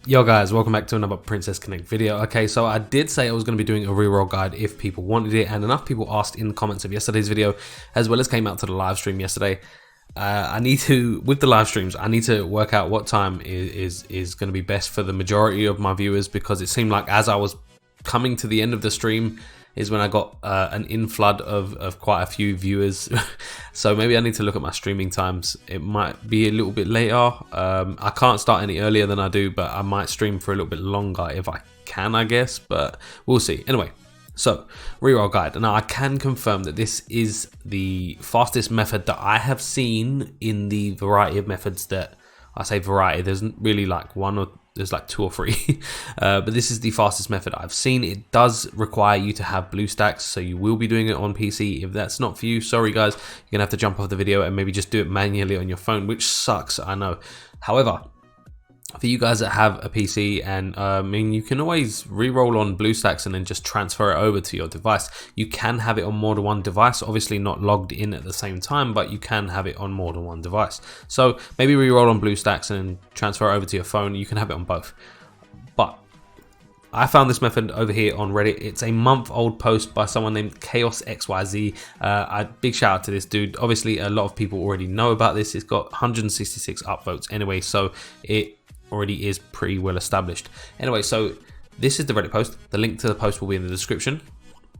Yo guys, welcome back to another Princess Connect video. Okay, so I did say I was going to be doing a reroll guide if people wanted it, and enough people asked in the comments of yesterday's video, as well as came out to the live stream yesterday. I need to, with the live streams, I need to work out what time is going to be best for the majority of my viewers, because it seemed like as I was coming to the end of the stream is when I got an inflood of quite a few viewers. So maybe I need to look at my streaming times. It might be a little bit later. I can't start any earlier than I do, but I might stream for a little bit longer if I can, I guess, but we'll see. Anyway, so reroll guide. Now I can confirm that this is the fastest method that I have seen in the variety of methods that I say variety. There's really like one or there's like two or three, but this is the fastest method I've seen. It does require you to have BlueStacks, so you will be doing it on PC. If that's not for you, sorry guys, you're gonna have to jump off the video and maybe just do it manually on your phone, which sucks, I know. However, for you guys that have a PC, and I mean, you can always re-roll on BlueStacks and then just transfer it over to your device. You can have it on more than one device, obviously not logged in at the same time, but you can have it on more than one device. So maybe re-roll on BlueStacks and transfer it over to your phone. You can have it on both. But I found this method over here on Reddit. It's a month-old post by someone named Chaos XYZ. Big shout out to this dude. Obviously, a lot of people already know about this. It's got 166 upvotes anyway, so it already is pretty well established. Anyway, so this is the Reddit post. The link to the post will be in the description.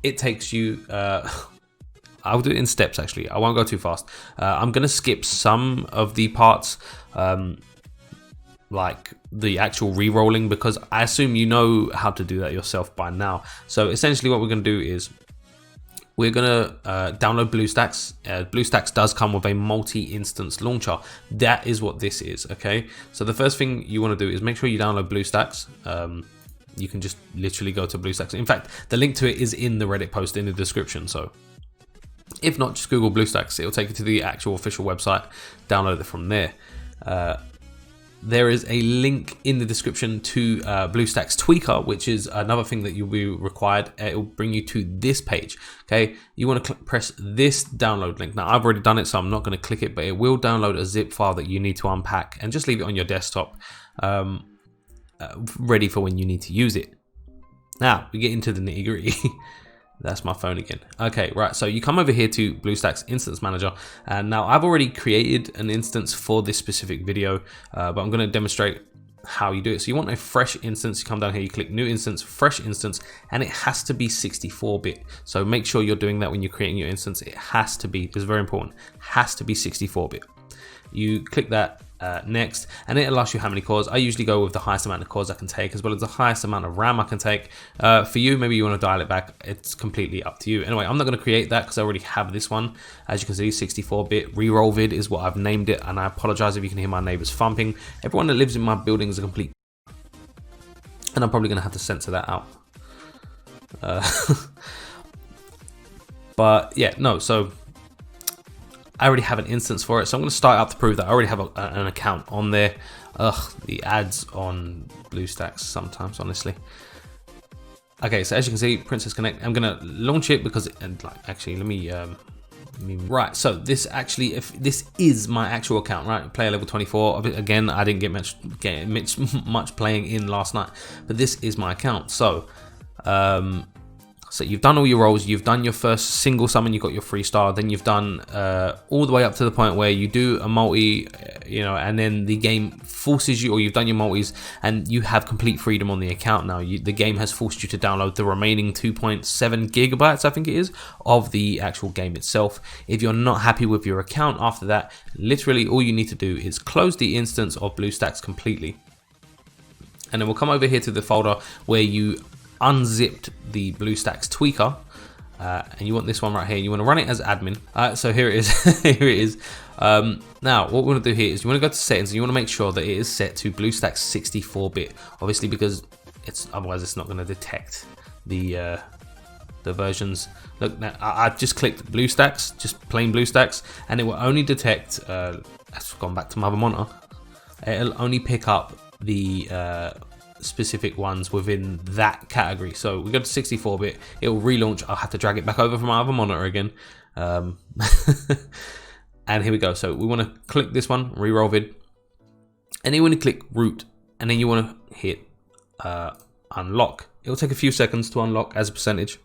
It takes you I'll do it in steps actually. I won't go too fast. I'm gonna skip some of the parts, like the actual re-rolling, because I assume you know how to do that yourself by now. So essentially what we're gonna do is we're gonna download BlueStacks. BlueStacks does come with a multi-instance launcher. That is what this is, okay? So the first thing you wanna do is make sure you download BlueStacks. You can just literally go to BlueStacks. In fact, the link to it is in the Reddit post in the description. So if not, just Google BlueStacks. It'll take you to the actual official website. Download it from there. There is a link in the description to BlueStacks Tweaker, which is another thing that you'll be required. It will bring you to this page. Okay, you want to press this download link. Now I've already done it, so I'm not going to click it, but it will download a zip file that you need to unpack and just leave it on your desktop, ready for when you need to use it. Now we get into the nitty gritty. That's my phone again. Okay, right, so you come over here to BlueStacks Instance Manager, and now I've already created an instance for this specific video, but I'm gonna demonstrate how you do it. So you want a fresh instance, you come down here, you click New Instance, Fresh Instance, and it has to be 64-bit. So make sure you're doing that when you're creating your instance. It has to be, this is very important, has to be 64-bit. You click that, next, and it allows you how many cores. I usually go with the highest amount of cores I can take, as well as the highest amount of RAM I can take. For you, maybe you want to dial it back. It's completely up to you. Anyway, I'm not going to create that because I already have this one. As you can see, 64-bit reroll vid is what I've named it, and I apologize if you can hear my neighbors thumping. Everyone that lives in my building is a complete, and I'm probably going to have to censor that out. But yeah, no, so I already have an instance for it, so I'm going to start out to prove that I already have an account on there. Ugh, the ads on BlueStacks sometimes, honestly. Okay, so as you can see, Princess Connect, I'm going to launch it because, actually, let me, right, so this actually, if this is my actual account, right, player level 24. Again, I didn't get much playing in last night, but this is my account. So, so you've done all your rolls, you've done your first single summon, you got your 3-star, then you've done all the way up to the point where you do a multi, you know, and then the game forces you, or you've done your multis and you have complete freedom on the account now. The game has forced you to download the remaining 2.7 gigabytes, I think it is, of the actual game itself. If you're not happy with your account after that, literally all you need to do is close the instance of BlueStacks completely. And then we'll come over here to the folder where you unzipped the BlueStacks tweaker, and you want this one right here. You want to run it as admin. So here it is. Here it is. Now what we want to do here is you want to go to settings and you want to make sure that it is set to BlueStacks 64-bit, obviously, because otherwise it's not going to detect the versions. Look, now I've just clicked BlueStacks, just plain BlueStacks, and it will only detect, I've gone back to my other monitor, it'll only pick up the specific ones within that category. So we go to 64-bit, it will relaunch. I'll have to drag it back over from my other monitor again. And here we go. So we want to click this one, reroll vid, and then you want to click root and then you want to hit unlock. It'll take a few seconds to unlock as a percentage.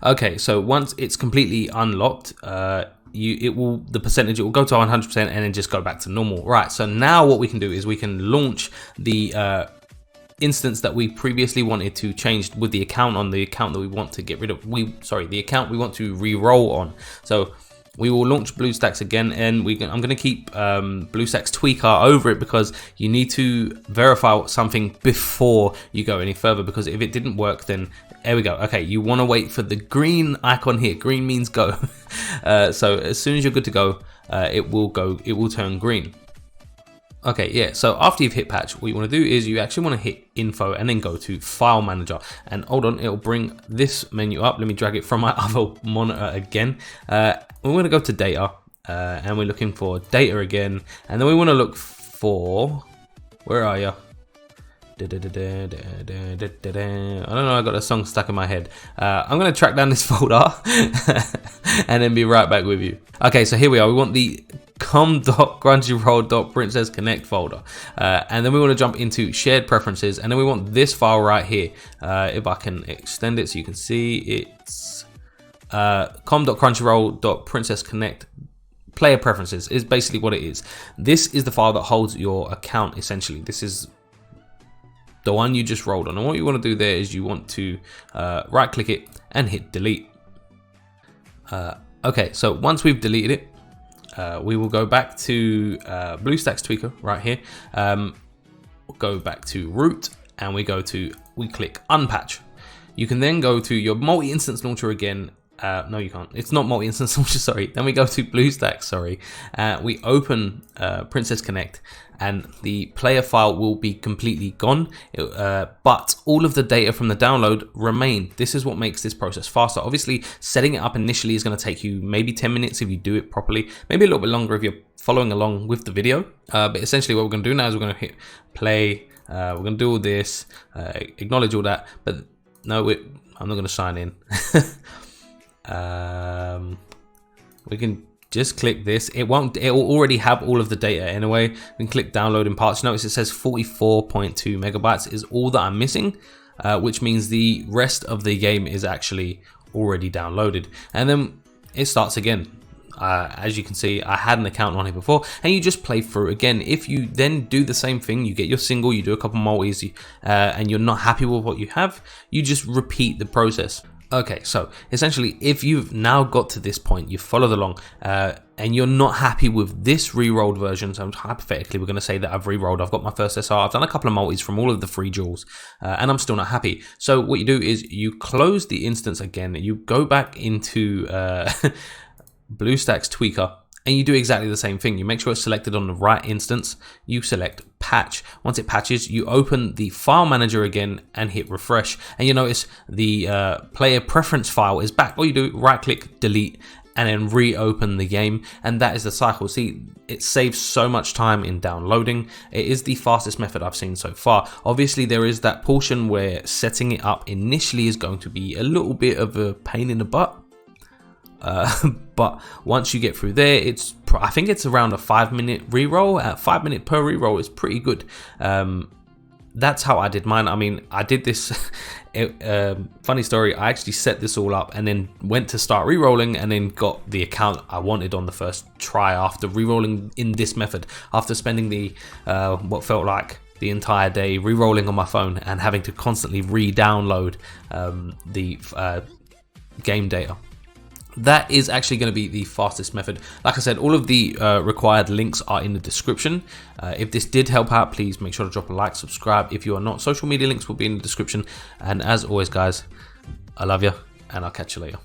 Okay, so once it's completely unlocked, the percentage will go to 100% and then just go back to normal. Right, so now what we can do is we can launch the instance that we previously wanted to change with the account on the account that we want to get rid of. The account we want to re-roll on. So we will launch BlueStacks again, and I'm going to keep BlueStacks Tweaker over it because you need to verify something before you go any further, because if it didn't work, then there we go. Okay, you want to wait for the green icon here. Green means go. So as soon as you're good to go, it will turn green. Okay, yeah, so after you've hit patch, what you want to do is you actually want to hit info and then go to file manager, and hold on, it'll bring this menu up. Let me drag it from my other monitor again. We want to go to data, and we're looking for data again, and then we want to look for, where are you? I don't know, I got a song stuck in my head. I'm going to track down this folder and then be right back with you. Okay, so here we are. We want the com.crunchyroll.princessconnect folder, and then we want to jump into shared preferences, and then we want this file right here. If I can extend it so you can see, it's com.crunchyroll.princessconnect player preferences is basically what it is. This is the file that holds your account essentially. This is the one you just rolled on, and what you want to do there is you want to right click it and hit delete. Okay, so once we've deleted it, we will go back to BlueStacks Tweaker right here. We'll go back to root, and we click unpatch. You can then go to your multi-instance launcher again. No, you can't. It's not multi-instance launcher, sorry. Then we go to BlueStacks, sorry. We open Princess Connect, and the player file will be completely gone, but all of the data from the download remain. This is what makes this process faster. Obviously, setting it up initially is going to take you maybe 10 minutes if you do it properly, maybe a little bit longer if you're following along with the video. But essentially what we're going to do now is we're going to hit play. We're going to do all this, acknowledge all that, but no, I'm not going to sign in. We can just click this. It will already have all of the data anyway. We can click download in parts. Notice it says 44.2 megabytes is all that I'm missing, which means the rest of the game is actually already downloaded. And then it starts again. As you can see, I had an account on here before, and you just play through again. If you then do the same thing, you get your single, you do a couple multis, and you're not happy with what you have, you just repeat the process. Okay, so essentially, if you've now got to this point, you've followed along, and you're not happy with this re-rolled version, so hypothetically, we're going to say that I've re-rolled, I've got my first SR, I've done a couple of multis from all of the free jewels, and I'm still not happy. So what you do is you close the instance again, you go back into BlueStacks Tweaker, and you do exactly the same thing. You make sure it's selected on the right instance, you select patch. Once it patches, you open the file manager again and hit refresh, and you notice the player preference file is back. All you do, right click, delete, and then reopen the game, and that is the cycle. See, it saves so much time in downloading. It is the fastest method I've seen so far. Obviously, there is that portion where setting it up initially is going to be a little bit of a pain in the butt. But once you get through there, I think it's around a 5-minute reroll. At 5 minutes per reroll is pretty good. That's how I did mine. I mean, I did this. Funny story, I actually set this all up and then went to start rerolling, and then got the account I wanted on the first try after rerolling in this method, after spending the what felt like the entire day rerolling on my phone and having to constantly re-download the game data. That is actually going to be the fastest method. Like I said, all of the required links are in the description. If this did help out, please make sure to drop a like, subscribe. If you are not, social media links will be in the description. And as always, guys, I love you, and I'll catch you later.